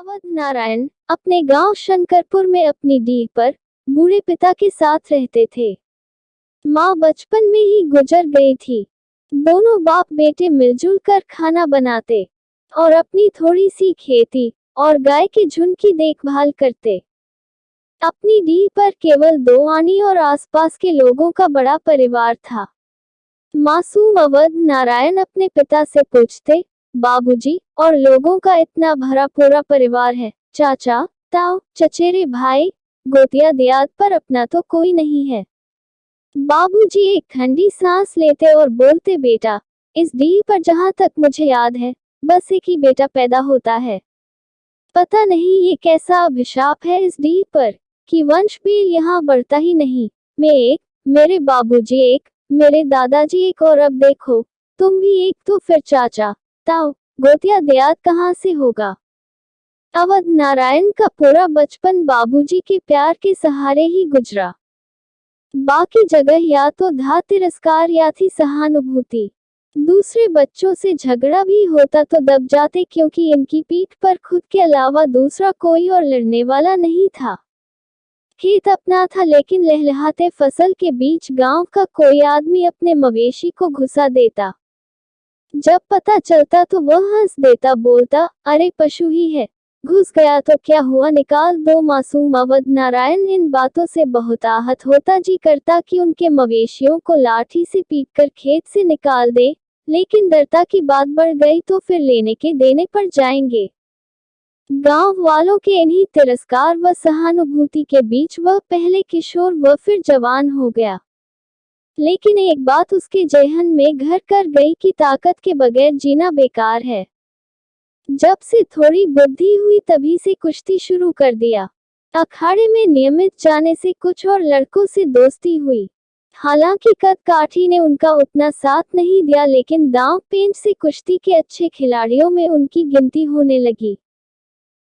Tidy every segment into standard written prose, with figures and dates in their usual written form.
अवध नारायण अपने गांव शंकरपुर में अपनी डीह पर बूढ़े पिता के साथ रहते थे। माँ बचपन में ही गुजर गई थी। दोनों बाप बेटे मिलजुल कर खाना बनाते और अपनी थोड़ी सी खेती और गाय के झुंड की देखभाल करते। अपनी डीह पर केवल 2 आनी और आसपास के लोगों का बड़ा परिवार था। मासूम अवध नारायण अपने पिता से पूछते, बाबूजी, और लोगों का इतना भरा पूरा परिवार है, चाचा, ताऊ, चचेरे भाई, गोतिया दियाद, पर अपना तो कोई नहीं है। बाबूजी एक ठंडी सांस लेते और बोलते, बेटा, इस डीह पर जहाँ तक मुझे याद है बस एक ही बेटा पैदा होता है। पता नहीं ये कैसा अभिशाप है इस डीह पर कि वंश भी यहाँ बढ़ता ही नहीं। मैं एक, मेरे बाबूजी एक, मेरे दादाजी एक, और अब देखो तुम भी एक, तो फिर चाचा, ताऊ, गोतिया देयाद कहाँ से होगा। अवध नारायण का पूरा बचपन बाबूजी के प्यार के सहारे ही गुजरा। बाकी जगह या तो था तिरस्कार या थी सहानुभूति। दूसरे बच्चों से झगड़ा भी होता तो दब जाते, क्योंकि इनकी पीठ पर खुद के अलावा दूसरा कोई और लड़ने वाला नहीं था। खेत अपना था, लेकिन लहलहाते फसल के बीच गांव का कोई आदमी अपने मवेशी को घुसा देता। जब पता चलता तो वह हंस देता, बोलता, अरे पशु ही है, घुस गया तो क्या हुआ, निकाल दो। मासूम अवध नारायण इन बातों से बहुत आहत होता, जी करता कि उनके मवेशियों को लाठी से पीटकर खेत से निकाल दे, लेकिन डरता कि बात बढ़ गई तो फिर लेने के देने पड़ जाएंगे। गांव वालों के इन्हीं तिरस्कार व सहानुभूति के बीच वह पहले किशोर व फिर जवान हो गया। लेकिन एक बात उसके जेहन में घर कर गई कि ताकत के बगैर जीना बेकार है। जब से थोड़ी बुद्धि हुई तभी से कुश्ती शुरू कर दिया। अखाड़े में नियमित जाने से कुछ और लड़कों से दोस्ती हुई। हालांकि कद काठी ने उनका उतना साथ नहीं दिया, लेकिन दांव पेंच से कुश्ती के अच्छे खिलाड़ियों में उनकी गिनती होने लगी।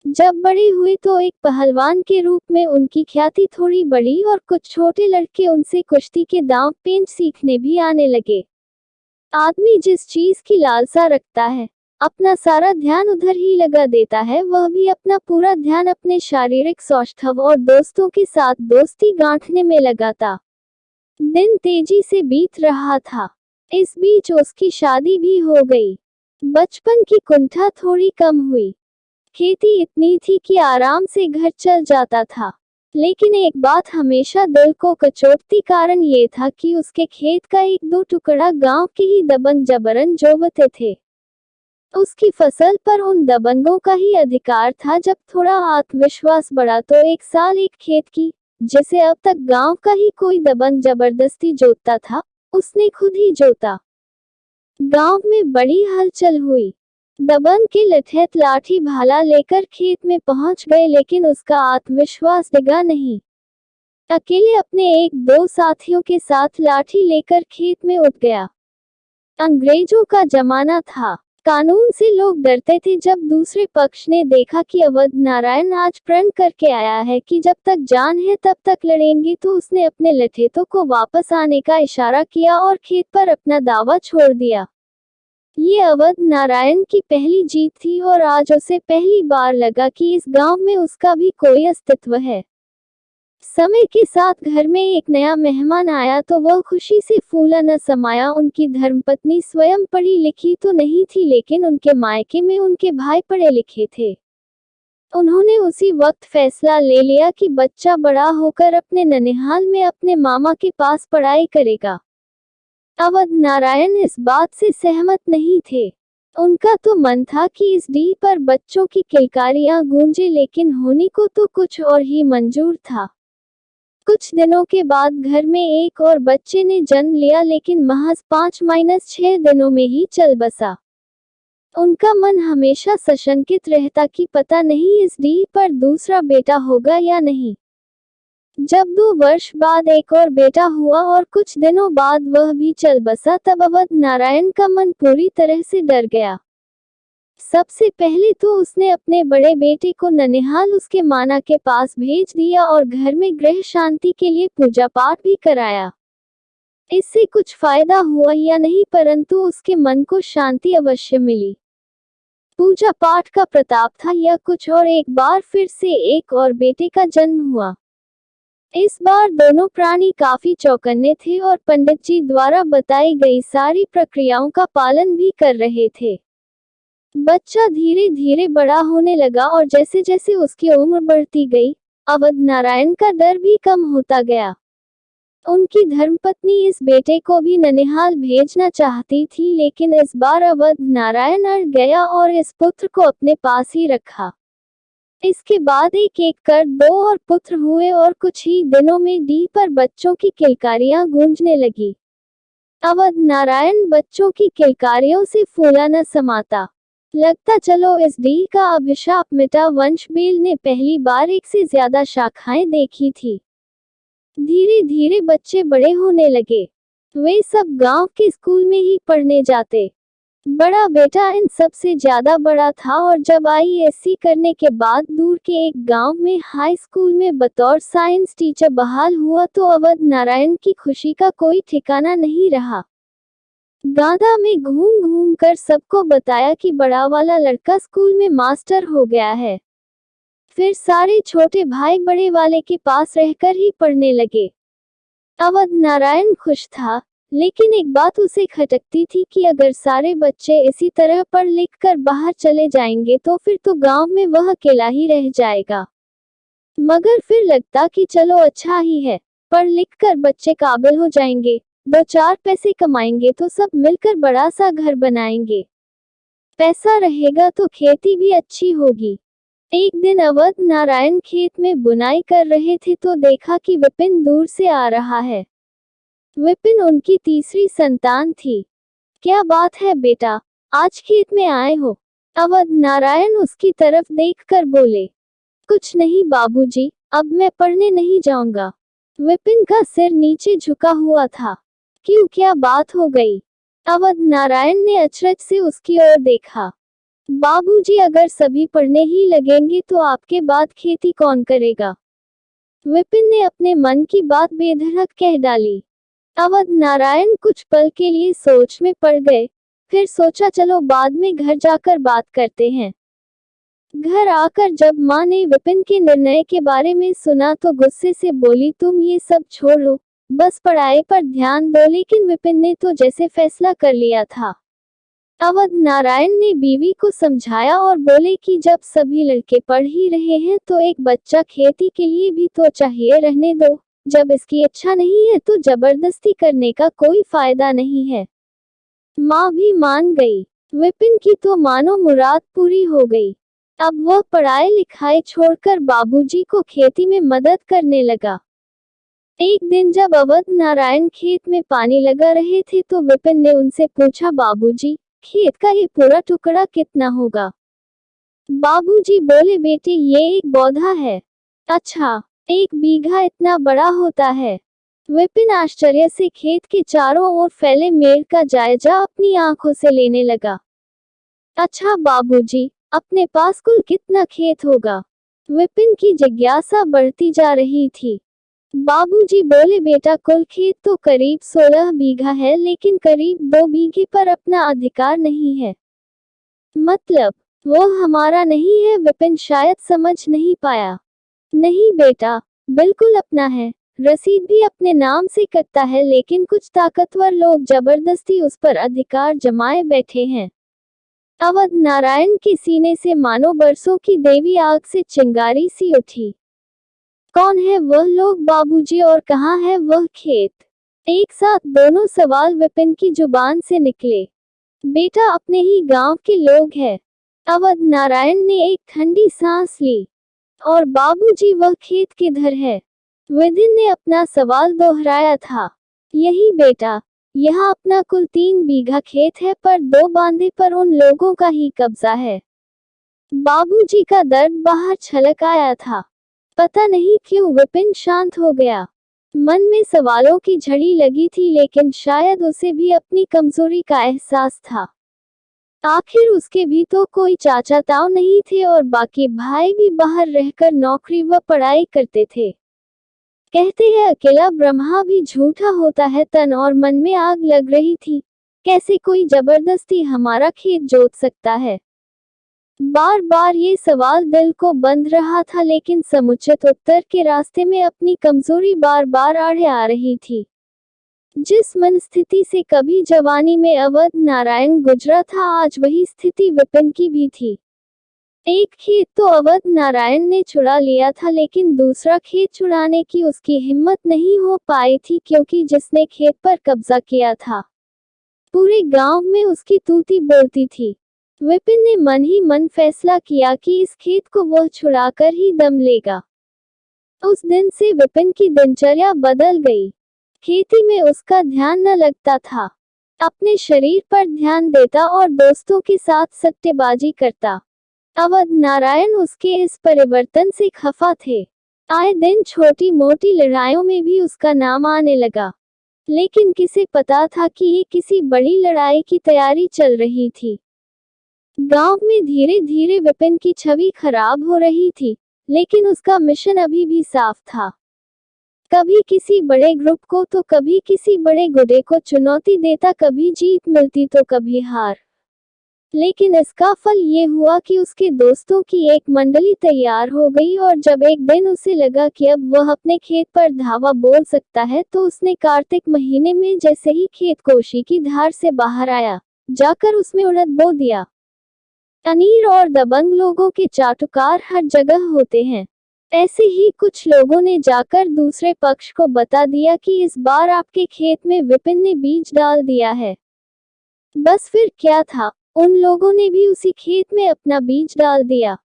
जब बड़े हुए तो एक पहलवान के रूप में उनकी ख्याति थोड़ी बढ़ी और कुछ छोटे लड़के उनसे कुश्ती के दांव पेंच सीखने भी आने लगे। आदमी जिस चीज की लालसा रखता है, अपना सारा ध्यान उधर ही लगा देता है। वह भी अपना पूरा ध्यान अपने शारीरिक सौष्ठव और दोस्तों के साथ दोस्ती गांठने में लगाता। दिन तेजी से बीत रहा था। इस बीच उसकी शादी भी हो गई। बचपन की कुंठा थोड़ी कम हुई। खेती इतनी थी कि आराम से घर चल जाता था, लेकिन एक बात हमेशा दिल को कचोटती, कारण ये था कि उसके खेत का 1-2 टुकड़ा गांव के ही दबंग जबरन जोतते थे। उसकी फसल पर उन दबंगों का ही अधिकार था। जब थोड़ा आत्मविश्वास बढ़ा तो एक साल एक खेत की, जिसे अब तक गांव का ही कोई दबंग जबरदस्ती जोतता था, उसने खुद ही जोता। गांव में बड़ी हलचल हुई। दबंग के लठैत लाठी भाला लेकर खेत में पहुंच गए, लेकिन उसका आत्मविश्वास डिगा नहीं। अकेले अपने 1-2 साथियों के साथ लाठी लेकर खेत में उठ गया। अंग्रेजों का जमाना था, कानून से लोग डरते थे। जब दूसरे पक्ष ने देखा कि अवध नारायण आज प्रण करके आया है कि जब तक जान है तब तक लड़ेंगे, तो उसने अपने लठैतों को वापस आने का इशारा किया और खेत पर अपना दावा छोड़ दिया। ये अवध नारायण की पहली जीत थी और आज उसे पहली बार लगा कि इस गांव में उसका भी कोई अस्तित्व है। समय के साथ घर में एक नया मेहमान आया तो वह खुशी से फूला न समाया। उनकी धर्मपत्नी स्वयं पढ़ी लिखी तो नहीं थी, लेकिन उनके मायके में उनके भाई पढ़े लिखे थे। उन्होंने उसी वक्त फैसला ले लिया कि बच्चा बड़ा होकर अपने ननिहाल में अपने मामा के पास पढ़ाई करेगा। अवध नारायण इस बात से सहमत नहीं थे। उनका तो मन था कि इस डीह पर बच्चों की किलकारियां गूंजे, लेकिन होने को तो कुछ और ही मंजूर था। कुछ दिनों के बाद घर में एक और बच्चे ने जन्म लिया, लेकिन महज 5-6 दिनों में ही चल बसा। उनका मन हमेशा सशंकित रहता कि पता नहीं इस डीह पर दूसरा बेटा होगा या नहीं। जब 2 वर्ष बाद एक और बेटा हुआ और कुछ दिनों बाद वह भी चल बसा, तब अवध नारायण का मन पूरी तरह से डर गया। सबसे पहले तो उसने अपने बड़े बेटे को ननिहाल उसके माना के पास भेज दिया और घर में गृह शांति के लिए पूजा पाठ भी कराया। इससे कुछ फायदा हुआ या नहीं, परंतु उसके मन को शांति अवश्य मिली। पूजा पाठ का प्रताप था या कुछ और। एक बार फिर से एक और बेटे का जन्म हुआ। इस बार दोनों प्राणी काफी चौकन्ने थे और पंडित जी द्वारा बताई गई सारी प्रक्रियाओं का पालन भी कर रहे थे। बच्चा धीरे धीरे बड़ा होने लगा और जैसे जैसे उसकी उम्र बढ़ती गई, अवध नारायण का डर भी कम होता गया। उनकी धर्मपत्नी इस बेटे को भी ननिहाल भेजना चाहती थी, लेकिन इस बार अवध नारायण अड़ गया और इस पुत्र को अपने पास ही रखा। इसके बाद एक एक कर 2 और पुत्र हुए और कुछ ही दिनों में डीह पर बच्चों की किलकारियां गूंजने लगी। अवध नारायण बच्चों की किलकारियों से फूला न समाता। लगता चलो इस डीह का अभिशाप मिटा। वंशबेल ने पहली बार एक से ज्यादा शाखाएं देखी थी। धीरे धीरे बच्चे बड़े होने लगे। वे सब गांव के स्कूल में ही पढ़ने जाते। बड़ा बेटा इन सब से ज्यादा बड़ा था और जब आईएससी करने के बाद दूर के एक गांव में हाई स्कूल में बतौर साइंस टीचर बहाल हुआ तो अवध नारायण की खुशी का कोई ठिकाना नहीं रहा। गांधा में घूम घूम कर सबको बताया कि बड़ा वाला लड़का स्कूल में मास्टर हो गया है। फिर सारे छोटे भाई बड़े वाले के पास रहकर ही पढ़ने लगे। अवध नारायण खुश था, लेकिन एक बात उसे खटकती थी कि अगर सारे बच्चे इसी तरह पढ़ लिख कर बाहर चले जाएंगे तो फिर तो गांव में वह अकेला ही रह जाएगा। मगर फिर लगता कि चलो अच्छा ही है, पढ़ लिख कर बच्चे काबिल हो जाएंगे, 2-4 पैसे कमाएंगे तो सब मिलकर बड़ा सा घर बनाएंगे। पैसा रहेगा तो खेती भी अच्छी होगी। एक दिन अवध नारायण खेत में बुनाई कर रहे थे तो देखा कि विपिन दूर से आ रहा है। विपिन उनकी तीसरी संतान थी। क्या बात है बेटा, आज खेत में आए हो? अवध नारायण उसकी तरफ देखकर बोले। कुछ नहीं बाबूजी, अब मैं पढ़ने नहीं जाऊंगा। विपिन का सिर नीचे झुका हुआ था। क्यों, क्या बात हो गई? अवध नारायण ने अचरज से उसकी ओर देखा। बाबूजी, अगर सभी पढ़ने ही लगेंगे तो आपके बाद खेती कौन करेगा? विपिन ने अपने मन की बात बेधड़क कह डाली। अवध नारायण कुछ पल के लिए सोच में पड़ गए, फिर सोचा चलो बाद में घर जाकर बात करते हैं। घर आकर जब माँ ने विपिन के निर्णय के बारे में सुना तो गुस्से से बोली, तुम ये सब छोड़ो, बस पढ़ाई पर ध्यान दो। लेकिन विपिन ने तो जैसे फैसला कर लिया था। अवध नारायण ने बीवी को समझाया और बोले कि जब सभी लड़के पढ़ ही रहे हैं तो एक बच्चा खेती के लिए भी तो चाहिए, रहने दो। जब इसकी इच्छा नहीं है तो जबरदस्ती करने का कोई फायदा नहीं है। माँ भी मान गई। विपिन की तो मानो मुराद पूरी हो गई। अब वह पढ़ाई लिखाई छोड़कर बाबूजी को खेती में मदद करने लगा। एक दिन जब अवध नारायण खेत में पानी लगा रहे थे तो विपिन ने उनसे पूछा, बाबूजी, खेत का ये पूरा टुकड़ा कितना होगा? बाबूजी बोले, बेटे ये 1 बौधा है। अच्छा, 1 बीघा इतना बड़ा होता है? विपिन आश्चर्य से खेत के चारों ओर फैले मेड़ का जायजा अपनी आंखों से लेने लगा। अच्छा बाबूजी, अपने पास कुल कितना खेत होगा? विपिन की जिज्ञासा बढ़ती जा रही थी। बाबूजी बोले, बेटा कुल खेत तो करीब 16 बीघा है, लेकिन करीब 2 बीघे पर अपना अधिकार नहीं है। मतलब वो हमारा नहीं है? विपिन शायद समझ नहीं पाया। नहीं बेटा, बिल्कुल अपना है। रसीद भी अपने नाम से कटता है, लेकिन कुछ ताकतवर लोग जबरदस्ती उस पर अधिकार जमाए बैठे हैं। अवध नारायण के सीने से मानो बरसों की देवी आग से चिंगारी सी उठी। कौन है वह लोग बाबूजी, और कहाँ है वह खेत? एक साथ दोनों सवाल विपिन की जुबान से निकले। बेटा, अपने ही गांव के लोग हैं। अवध नारायण ने एक ठंडी सांस ली। और बाबूजी, वह खेत किधर है? विपिन ने अपना सवाल दोहराया था। यही बेटा, यहाँ अपना कुल 3 बीघा खेत है, पर 2 बांधे पर उन लोगों का ही कब्जा है। बाबूजी का दर्द बाहर छलक आया था। पता नहीं क्यों विपिन शांत हो गया। मन में सवालों की झड़ी लगी थी, लेकिन शायद उसे भी अपनी कमजोरी का एहसास था। आखिर उसके भी तो कोई चाचा ताऊ नहीं थे और बाकी भाई भी बाहर रहकर नौकरी व पढ़ाई करते थे। कहते हैं अकेला ब्रह्मा भी झूठा होता है। तन और मन में आग लग रही थी। कैसे कोई जबरदस्ती हमारा खेत जोत सकता है? बार बार ये सवाल दिल को बंध रहा था, लेकिन समुचित उत्तर के रास्ते में अपनी कमजोरी बार बार आड़े आ रही थी। जिस मनस्थिति से कभी जवानी में अवध नारायण गुजरा था, आज वही स्थिति विपिन की भी थी। एक खेत तो अवध नारायण ने छुड़ा लिया था, लेकिन दूसरा खेत छुड़ाने की उसकी हिम्मत नहीं हो पाई थी, क्योंकि जिसने खेत पर कब्जा किया था पूरे गांव में उसकी तूती बोलती थी। विपिन ने मन ही मन फैसला किया कि इस खेत को वह छुड़ाकर ही दम लेगा। उस दिन से विपिन की दिनचर्या बदल गई। खेती में उसका ध्यान न लगता था, अपने शरीर पर ध्यान देता और दोस्तों के साथ सट्टेबाजी करता। अवध नारायण उसके इस परिवर्तन से खफा थे। आए दिन छोटी मोटी लड़ाइयों में भी उसका नाम आने लगा, लेकिन किसे पता था कि ये किसी बड़ी लड़ाई की तैयारी चल रही थी। गांव में धीरे धीरे विपिन की छवि खराब हो रही थी, लेकिन उसका मिशन अभी भी साफ था। कभी किसी बड़े ग्रुप को तो कभी किसी बड़े गुडे को चुनौती देता, कभी जीत मिलती तो कभी हार। लेकिन इसका फल ये हुआ कि उसके दोस्तों की एक मंडली तैयार हो गई, और जब एक दिन उसे लगा कि अब वह अपने खेत पर धावा बोल सकता है, तो उसने कार्तिक महीने में जैसे ही खेत कोशी की धार से बाहर आया, जाकर उसमें उड़द बो दिया। अनीर और दबंग लोगों के चाटुकार हर जगह होते हैं। ऐसे ही कुछ लोगों ने जाकर दूसरे पक्ष को बता दिया कि इस बार आपके खेत में विपिन ने बीज डाल दिया है। बस फिर क्या था, उन लोगों ने भी उसी खेत में अपना बीज डाल दिया।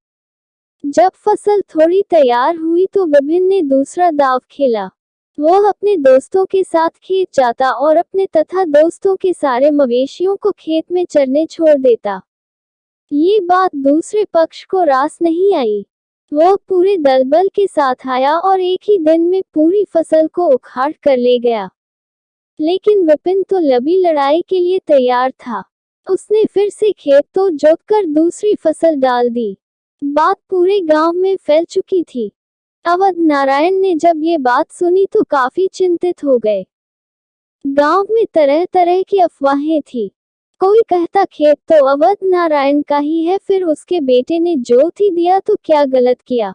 जब फसल थोड़ी तैयार हुई तो विपिन ने दूसरा दांव खेला। वह अपने दोस्तों के साथ खेत जाता और अपने तथा दोस्तों के सारे मवेशियों को खेत में चरने छोड़ देता। ये बात दूसरे पक्ष को रास नहीं आई। वह पूरे दलबल के साथ आया और एक ही दिन में पूरी फसल को उखाड़ कर ले गया। लेकिन विपिन तो लंबी लड़ाई के लिए तैयार था। उसने फिर से खेत तो जोतकर दूसरी फसल डाल दी। बात पूरे गांव में फैल चुकी थी। अवध नारायण ने जब ये बात सुनी तो काफी चिंतित हो गए। गांव में तरह तरह की अफवाहें थी। कोई कहता खेत तो अवध नारायण का ही है, फिर उसके बेटे ने जोत ही दिया तो क्या गलत किया,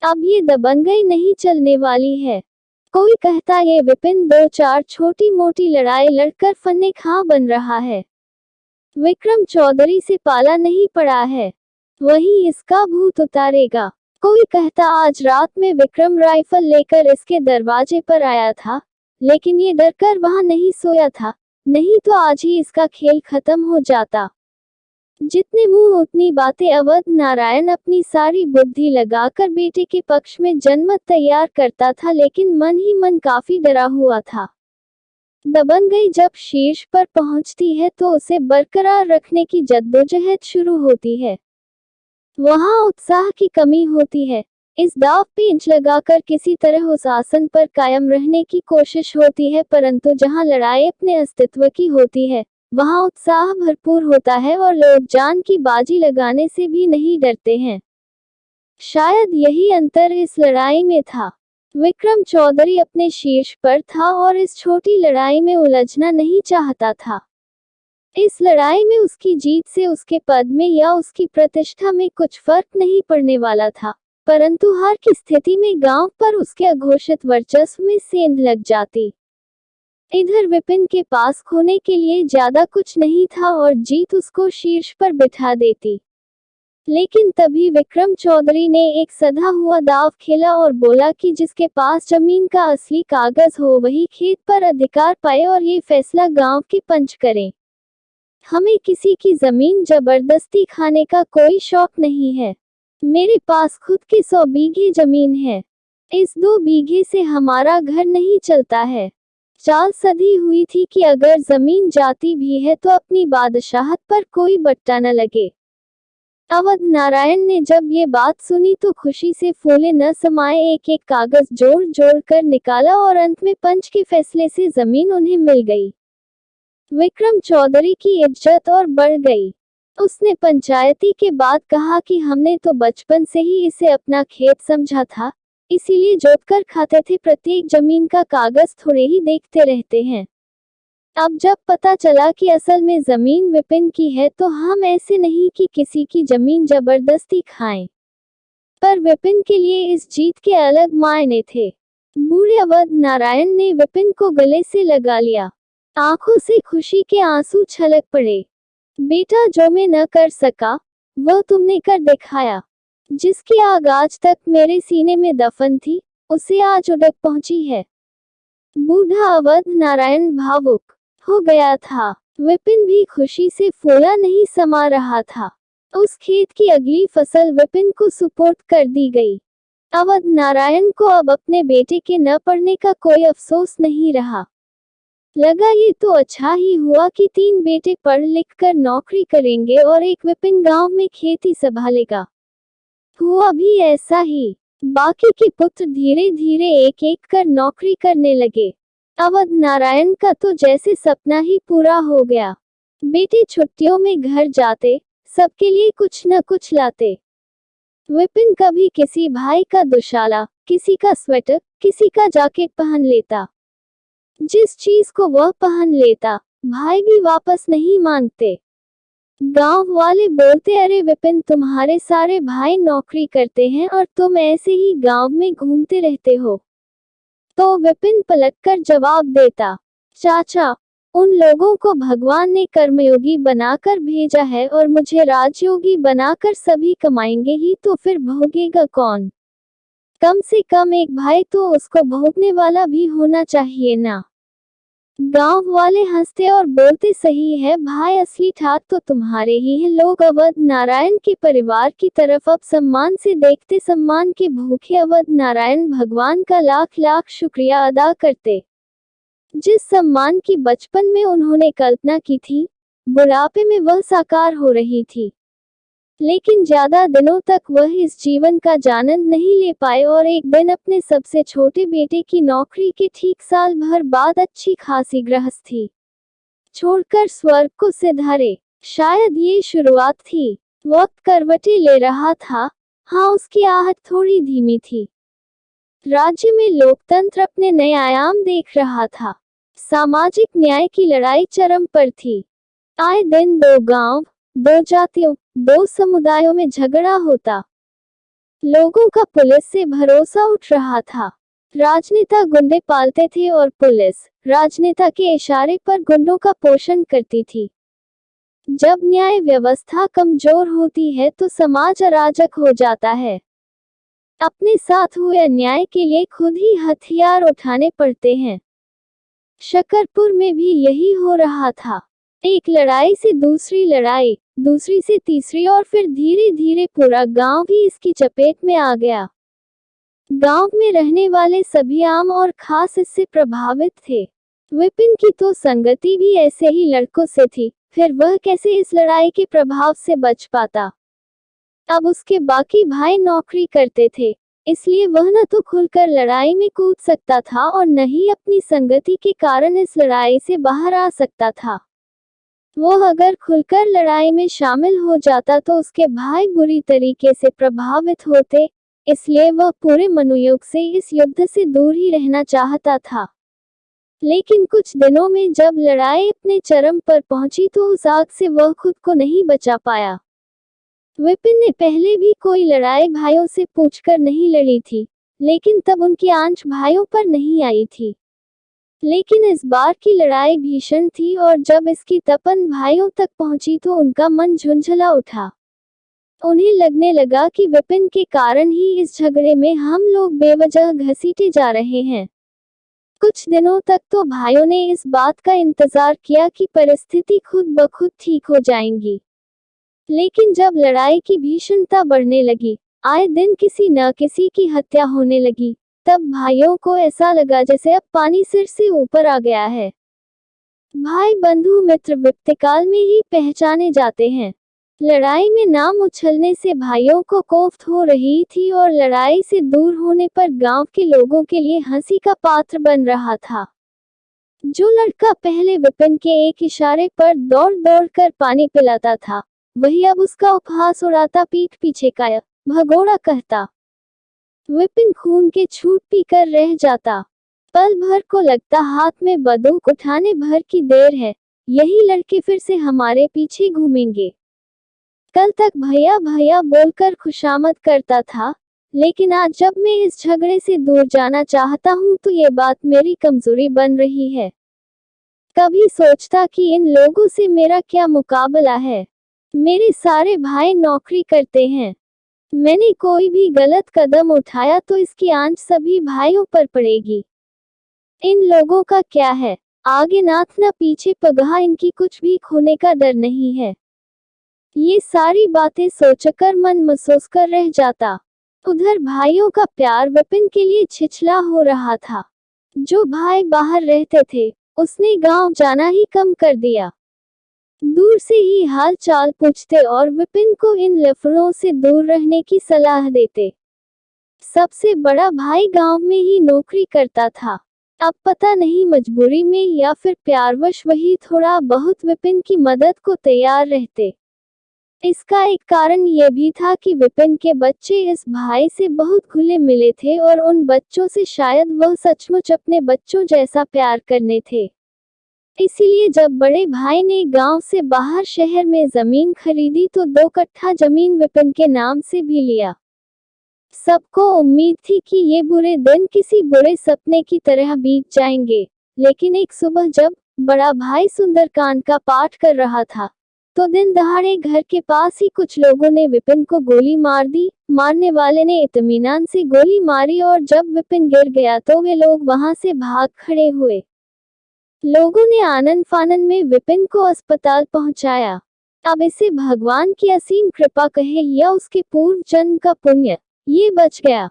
अब ये दबंगई नहीं चलने वाली है। कोई कहता ये विपिन दो चार छोटी मोटी लड़ाई लड़कर फन्ने खा बन रहा है, विक्रम चौधरी से पाला नहीं पड़ा है, वही इसका भूत उतारेगा। कोई कहता आज रात में विक्रम राइफल लेकर इसके दरवाजे पर आया था, लेकिन ये डरकर वहां नहीं सोया था, नहीं तो आज ही इसका खेल खत्म हो जाता। जितने मुंह उतनी बातें। अवध नारायण अपनी सारी बुद्धि लगाकर बेटे के पक्ष में जनमत तैयार करता था, लेकिन मन ही मन काफी डरा हुआ था। दबंगई जब शीर्ष पर पहुंचती है तो उसे बरकरार रखने की जद्दोजहद शुरू होती है। वहां उत्साह की कमी होती है। इस दांव पेंच लगाकर किसी तरह उस आसन पर कायम रहने की कोशिश होती है, परंतु जहां लड़ाई अपने अस्तित्व की होती है, वहां उत्साह भरपूर होता है और लोग जान की बाजी लगाने से भी नहीं डरते हैं। शायद यही अंतर इस लड़ाई में था। विक्रम चौधरी अपने शीर्ष पर था और इस छोटी लड़ाई में उलझना नहीं चाहता था। इस लड़ाई में उसकी जीत से उसके पद में या उसकी प्रतिष्ठा में कुछ फर्क नहीं पड़ने वाला था, परंतु हार की स्थिति में गांव पर उसके अघोषित वर्चस्व में सेंध लग जाती। इधर विपिन के पास खोने के लिए ज्यादा कुछ नहीं था और जीत उसको शीर्ष पर बिठा देती। लेकिन तभी विक्रम चौधरी ने एक सधा हुआ दांव खेला और बोला कि जिसके पास जमीन का असली कागज हो वही खेत पर अधिकार पाए, और ये फैसला गांव के पंच करें। हमें किसी की जमीन जबरदस्ती खाने का कोई शौक नहीं है। मेरे पास खुद की 100 बीघे जमीन है। इस 2 बीघे से हमारा घर नहीं चलता है। चाल सधी हुई थी कि अगर जमीन जाती भी है तो अपनी बादशाहत पर कोई बट्टा न लगे। अवध नारायण ने जब ये बात सुनी तो खुशी से फूले न समाये एक एक कागज जोड़ जोड़ कर निकाला और अंत में पंच के फैसले से जमीन उन्हें मिल गई। विक्रम चौधरी की इज्जत और बढ़ गई। उसने पंचायती के बाद कहा कि हमने तो बचपन से ही इसे अपना खेत समझा था, इसीलिए जोतकर खाते थे, प्रत्येक जमीन का कागज थोड़े ही देखते रहते हैं। अब जब पता चला कि असल में जमीन विपिन की है तो हम ऐसे नहीं कि किसी की जमीन जबरदस्ती खाएं। पर विपिन के लिए इस जीत के अलग मायने थे। बूढ़े अवध नारायण ने विपिन को गले से लगा लिया। आंखों से खुशी के आंसू छलक पड़े। बेटा, जो मैं न कर सका वह तुमने कर दिखाया। जिसकी आग आज तक मेरे सीने में दफन थी, उसे आज उड़क पहुंची है। बूढ़ा अवध नारायण भावुक हो गया था। विपिन भी खुशी से फूला नहीं समा रहा था। उस खेत की अगली फसल विपिन को सुपुर्द कर दी गई। अवध नारायण को अब अपने बेटे के न पढ़ने का कोई अफसोस नहीं रहा। लगा ये तो अच्छा ही हुआ कि 3 बेटे पढ़ लिख कर नौकरी करेंगे और एक विपिन गांव में खेती संभालेगा। हुआ भी ऐसा ही। बाकी के पुत्र धीरे धीरे एक एक कर नौकरी करने लगे। अवध नारायण का तो जैसे सपना ही पूरा हो गया। बेटे छुट्टियों में घर जाते, सबके लिए कुछ न कुछ लाते। विपिन कभी किसी भाई का दुशाला, किसी का स्वेटर, किसी का जैकेट पहन लेता। जिस चीज को वह पहन लेता, भाई भी वापस नहीं मांगते। गांव वाले बोलते, अरे विपिन, तुम्हारे सारे भाई नौकरी करते हैं और तुम ऐसे ही गांव में घूमते रहते हो। तो विपिन पलटकर जवाब देता, चाचा, उन लोगों को भगवान ने कर्मयोगी बनाकर भेजा है और मुझे राजयोगी बनाकर सभी कमाएंगे ही, तो फिर भोगेगा कौन? कम से कम एक भाई तो उसको भोगने वाला भी होना चाहिए ना। गांव वाले हंसते और बोलते, सही है भाई, असली ठाट तो तुम्हारे ही हैं। लोग अवध नारायण के परिवार की तरफ अब सम्मान से देखते। सम्मान के भूखे अवध नारायण भगवान का लाख लाख शुक्रिया अदा करते। जिस सम्मान की बचपन में उन्होंने कल्पना की थी, बुढ़ापे में वह साकार हो रही थी। लेकिन ज्यादा दिनों तक वह इस जीवन का आनंद नहीं ले पाए और एक दिन अपने सबसे छोटे बेटे की नौकरी के ठीक साल भर बाद अच्छी खासी गृहस्थी छोड़कर स्वर्ग को सिधारे। शायद ये शुरुआत थी। वक्त करवटें ले रहा था। हाँ, उसकी आहट थोड़ी धीमी थी। राज्य में लोकतंत्र अपने नए आयाम देख रहा था। सामाजिक न्याय की लड़ाई चरम पर थी। आए दिन 2 गांव, 2 जातियों, 2 समुदायों में झगड़ा होता। लोगों का पुलिस से भरोसा उठ रहा था। राजनेता गुंडे पालते थे और पुलिस राजनेता के इशारे पर गुंडों का पोषण करती थी। जब न्याय व्यवस्था कमजोर होती है तो समाज अराजक हो जाता है। अपने साथ हुए अन्याय के लिए खुद ही हथियार उठाने पड़ते हैं। शकरपुर में भी यही हो रहा था। एक लड़ाई से दूसरी लड़ाई, दूसरी से तीसरी और फिर धीरे धीरे पूरा गांव भी इसकी चपेट में आ गया। गांव में रहने वाले सभी आम और खास इससे प्रभावित थे। विपिन की तो संगति भी ऐसे ही लड़कों से थी, फिर वह कैसे इस लड़ाई के प्रभाव से बच पाता? अब उसके बाकी भाई नौकरी करते थे, इसलिए वह न तो खुलकर लड़ाई में कूद सकता था और न ही अपनी संगति के कारण इस लड़ाई से बाहर आ सकता था। वो अगर खुलकर लड़ाई में शामिल हो जाता तो उसके भाई बुरी तरीके से प्रभावित होते, इसलिए वह पूरे मनोयोग से इस युद्ध से दूर ही रहना चाहता था। लेकिन कुछ दिनों में जब लड़ाई अपने चरम पर पहुंची तो उस आग से वह खुद को नहीं बचा पाया। विपिन ने पहले भी कोई लड़ाई भाइयों से पूछकर नहीं लड़ी थी, लेकिन तब उनकी आंच भाइयों पर नहीं आई थी। लेकिन इस बार की लड़ाई भीषण थी और जब इसकी तपन भाइयों तक पहुंची तो उनका मन झुंझला उठा। उन्हें लगने लगा कि विपिन के कारण ही इस झगड़े में हम लोग बेवजह घसीटे जा रहे हैं। कुछ दिनों तक तो भाइयों ने इस बात का इंतजार किया कि परिस्थिति खुद ब खुद ठीक हो जाएंगी। लेकिन जब लड़ाई की भीषणता बढ़ने लगी, आए दिन किसी न किसी की हत्या होने लगी, तब भाइयों को ऐसा लगा जैसे अब पानी सिर से ऊपर आ गया है। भाई बंधु मित्र विपत्तिकाल में ही पहचाने जाते हैं। लड़ाई में नाम उछलने से भाइयों को कोफ्त हो रही थी और लड़ाई से दूर होने पर गांव के लोगों के लिए हंसी का पात्र बन रहा था। जो लड़का पहले विपिन के एक इशारे पर दौड़ दौड़ कर पानी पिलाता था, वही अब उसका उपहास उड़ाता पीठ पीछे का भगोड़ा कहता। विपिन खून के छूट पीकर रह जाता। पल भर को लगता हाथ में बंदूक उठाने भर की देर है, यही लड़के फिर से हमारे पीछे घूमेंगे। कल तक भैया भैया बोलकर खुशामद करता था, लेकिन आज जब मैं इस झगड़े से दूर जाना चाहता हूँ तो ये बात मेरी कमजोरी बन रही है। कभी सोचता कि इन लोगों से मेरा क्या मुकाबला है। मेरे सारे भाई नौकरी करते हैं। मैंने कोई भी गलत कदम उठाया तो इसकी आंच सभी भाइयों पर पड़ेगी। इन लोगों का क्या है, आगे नाथ न पीछे पगहा, इनकी कुछ भी खोने का डर नहीं है। ये सारी बातें सोचकर मन महसूस कर रह जाता। उधर भाइयों का प्यार विपिन के लिए छिछला हो रहा था। जो भाई बाहर रहते थे, उसने गांव जाना ही कम कर दिया। दूर से ही हाल चाल पूछते और विपिन को इन लफड़ों से दूर रहने की सलाह देते। सबसे बड़ा भाई गांव में ही नौकरी करता था। अब पता नहीं मजबूरी में या फिर प्यारवश वही थोड़ा बहुत विपिन की मदद को तैयार रहते। इसका एक कारण ये भी था कि विपिन के बच्चे इस भाई से बहुत घुले मिले थे और उन बच्चों से शायद वह सचमुच अपने बच्चों जैसा प्यार करने थे। इसीलिए जब बड़े भाई ने गांव से बाहर शहर में जमीन खरीदी तो 2 कट्ठा जमीन विपिन के नाम से भी लिया। सबको उम्मीद थी कि ये बुरे दिन किसी बुरे सपने की तरह बीत जाएंगे, लेकिन एक सुबह जब बड़ा भाई सुंदरकांड का पाठ कर रहा था तो दिन दहाड़े घर के पास ही कुछ लोगों ने विपिन को गोली मार दी। मारने वाले ने इत्मीनान से गोली मारी और जब विपिन गिर गया तो वे लोग वहां से भाग खड़े हुए। लोगों ने आनन फानन में विपिन को अस्पताल पहुंचाया। अब इसे भगवान की असीम कृपा कहे या उसके पूर्व जन्म का पुण्य, ये बच गया।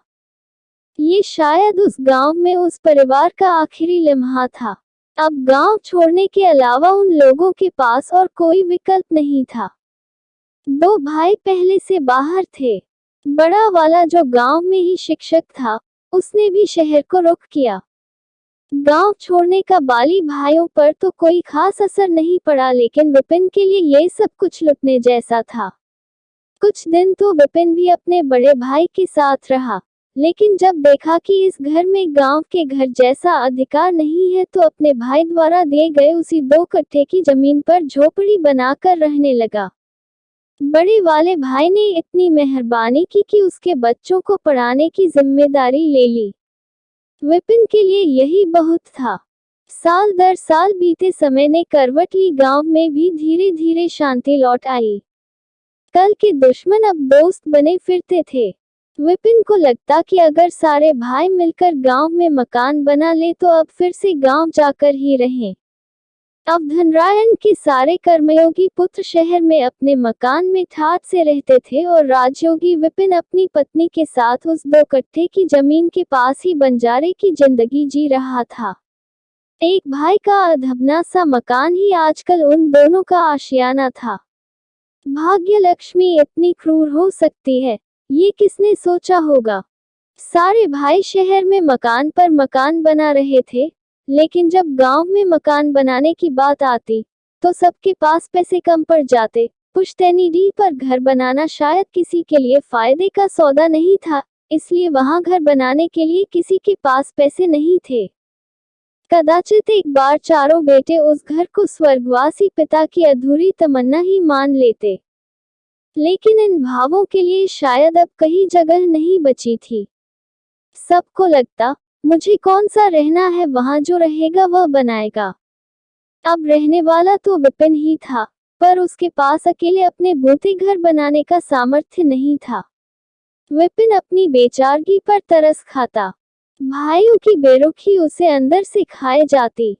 ये शायद उस गांव में उस परिवार का आखिरी लम्हा था। अब गांव छोड़ने के अलावा उन लोगों के पास और कोई विकल्प नहीं था। 2 भाई पहले से बाहर थे। बड़ा वाला जो गांव में ही शिक्षक था, उसने भी शहर को रुख किया। गांव छोड़ने का बाली भाइयों पर तो कोई खास असर नहीं पड़ा, लेकिन विपिन के लिए ये सब कुछ लुटने जैसा था। कुछ दिन तो विपिन भी अपने बड़े भाई के साथ रहा, लेकिन जब देखा कि इस घर में गांव के घर जैसा अधिकार नहीं है तो अपने भाई द्वारा दिए गए उसी 2 कट्ठे की जमीन पर झोपड़ी बनाकर रहने लगा। बड़े वाले भाई ने इतनी मेहरबानी की कि उसके बच्चों को पढ़ाने की जिम्मेदारी ले ली। विपिन के लिए यही बहुत था। साल दर साल बीते समय ने करवट ली, गांव में भी धीरे धीरे शांति लौट आई। कल के दुश्मन अब दोस्त बने फिरते थे। विपिन को लगता कि अगर सारे भाई मिलकर गांव में मकान बना ले तो अब फिर से गांव जाकर ही रहें। अब धनरायण के सारे कर्मयोगी पुत्र शहर में अपने मकान में ठाठ से रहते थे और राजयोगी विपिन अपनी पत्नी के साथ उस 2 कट्ठे की जमीन के पास ही बंजारे की जिंदगी जी रहा था। एक भाई का अधबना सा मकान ही आजकल उन दोनों का आशियाना था। भाग्य लक्ष्मी इतनी क्रूर हो सकती है, ये किसने सोचा होगा। सारे भाई शहर में मकान पर मकान बना रहे थे, लेकिन जब गांव में मकान बनाने की बात आती तो सबके पास पैसे कम पड़ जाते। पुश्तैनी डी पर घर बनाना शायद किसी के लिए फायदे का सौदा नहीं था, इसलिए वहां घर बनाने के लिए किसी के पास पैसे नहीं थे। कदाचित एक बार चारों बेटे उस घर को स्वर्गवासी पिता की अधूरी तमन्ना ही मान लेते, लेकिन इन भावों के लिए शायद अब कहीं जगह नहीं बची थी। सबको लगता मुझे कौन सा रहना है, वहां जो रहेगा वह बनाएगा। अब रहने वाला तो विपिन ही था, पर उसके पास अकेले अपने बूते घर बनाने का सामर्थ्य नहीं था। विपिन अपनी बेचारगी पर तरस खाता। भाइयों की बेरुखी उसे अंदर से खाए जाती।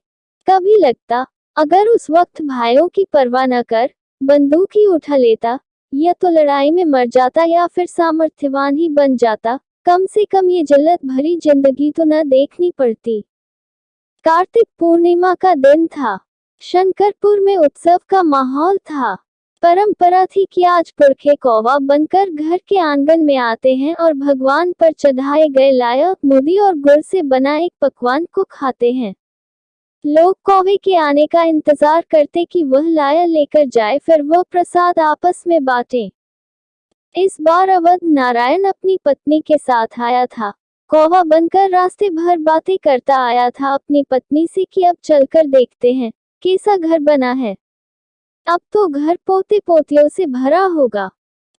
कभी लगता अगर उस वक्त भाइयों की परवाह न कर बंदूक ही उठा लेता, या तो लड़ाई में मर जाता या फिर सामर्थ्यवान ही बन जाता, कम से कम ये जिल्लत भरी जिंदगी तो न देखनी पड़ती। कार्तिक पूर्णिमा का दिन था। शंकरपुर में उत्सव का माहौल था। परंपरा थी कि आज पुरखे कौवा बनकर घर के आंगन में आते हैं और भगवान पर चढ़ाए गए लाया, मूदी और गुड़ से बना एक पकवान को खाते हैं। लोग कौवे के आने का इंतजार करते कि वह लाया लेकर जाए, फिर वह प्रसाद आपस में बांटे। इस बार अवध नारायण अपनी पत्नी के साथ आया था। कौवा बनकर रास्ते भर बातें करता आया था अपनी पत्नी से कि अब चलकर देखते हैं कैसा घर बना है। अब तो घर पोते पोतियों से भरा होगा।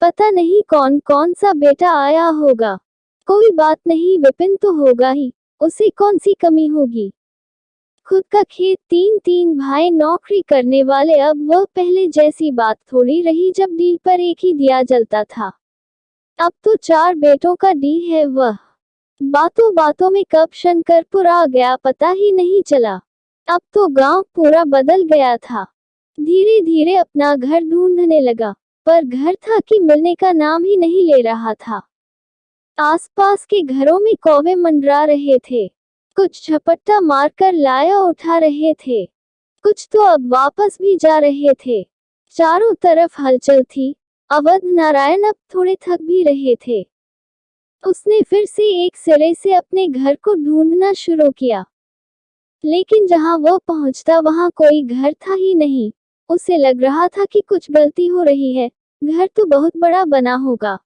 पता नहीं कौन कौन सा बेटा आया होगा। कोई बात नहीं, विपिन तो होगा ही, उसे कौन सी कमी होगी। खुद का खेत, 3 भाई नौकरी करने वाले। अब वह पहले जैसी बात थोड़ी रही जब डील पर एक ही दिया जलता था। अब तो 4 बेटों का डी है वह। बातों बातों में कब शंकरपुर आ गया पता ही नहीं चला। अब तो गांव पूरा बदल गया था। धीरे धीरे अपना घर ढूंढने लगा, पर घर था कि मिलने का नाम ही नहीं ले रहा था। आसपास के घरों में कौवे मंडरा रहे थे, कुछ झपट्टा मारकर लाया उठा रहे थे, कुछ तो अब वापस भी जा रहे थे। चारों तरफ हलचल थी। अवध नारायण अब थोड़े थक भी रहे थे। उसने फिर से एक सिरे से अपने घर को ढूंढना शुरू किया, लेकिन जहां वह पहुंचता वहां कोई घर था ही नहीं। उसे लग रहा था कि कुछ गलती हो रही है, घर तो बहुत बड़ा बना होगा।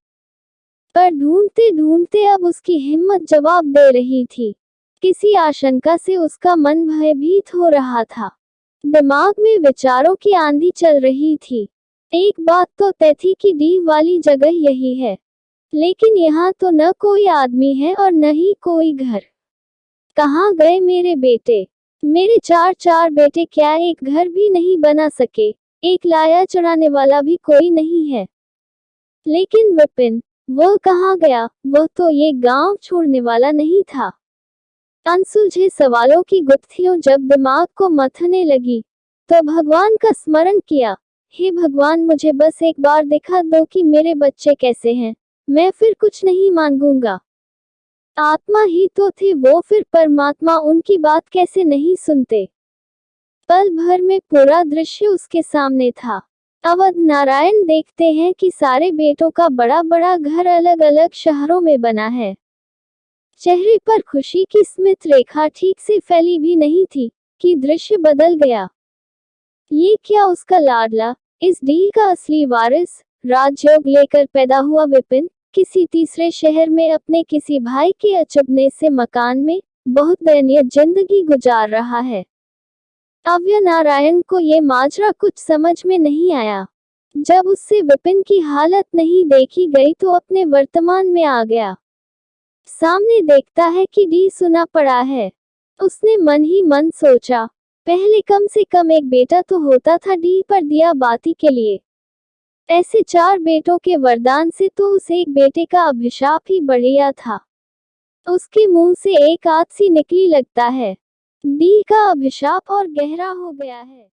पर ढूंढते ढूंढते अब उसकी हिम्मत जवाब दे रही थी। किसी आशंका से उसका मन भयभीत हो रहा था। दिमाग में विचारों की आंधी चल रही थी। एक बात तो तय थी कि डीह वाली जगह यही है, लेकिन यहाँ तो न कोई आदमी है और न ही कोई घर। कहाँ गए मेरे बेटे? मेरे 4 बेटे क्या एक घर भी नहीं बना सके? एक लाया चढ़ाने वाला भी कोई नहीं है। लेकिन विपिन, वह कहाँ गया? वह तो ये गांव छोड़ने वाला नहीं था। अनसुलझे सवालों की गुत्थियों जब दिमाग को मथने लगी, तो भगवान का स्मरण किया। हे भगवान, मुझे बस एक बार दिखा दो कि मेरे बच्चे कैसे हैं, मैं फिर कुछ नहीं मांगूंगा। आत्मा ही तो थे वो, फिर परमात्मा उनकी बात कैसे नहीं सुनते। पल भर में पूरा दृश्य उसके सामने था। अवध नारायण देखते हैं कि सारे बेटों का बड़ा बड़ा घर अलग अलग शहरों में बना है। चेहरे पर खुशी की स्मित रेखा ठीक से फैली भी नहीं थी कि दृश्य बदल गया। ये क्या उसका लाडला, इस डीह का असली वारिस, राजयोग लेकर पैदा हुआ विपिन, किसी तीसरे शहर में अपने किसी भाई के अचुभने से मकान में बहुत दयनीय जिंदगी गुजार रहा है। अव्य नारायण को ये माजरा कुछ समझ में नहीं आया। जब उससे विपिन की हालत नहीं देखी गई तो अपने वर्तमान में आ गया। सामने देखता है कि डी सुना पड़ा है। उसने मन ही मन सोचा, पहले कम से कम एक बेटा तो होता था डी पर दिया बाती के लिए। ऐसे 4 बेटों के वरदान से तो उस एक बेटे का अभिशाप ही बढ़िया था। उसके मुंह से एक आग सी निकली, लगता है डी का अभिशाप और गहरा हो गया है।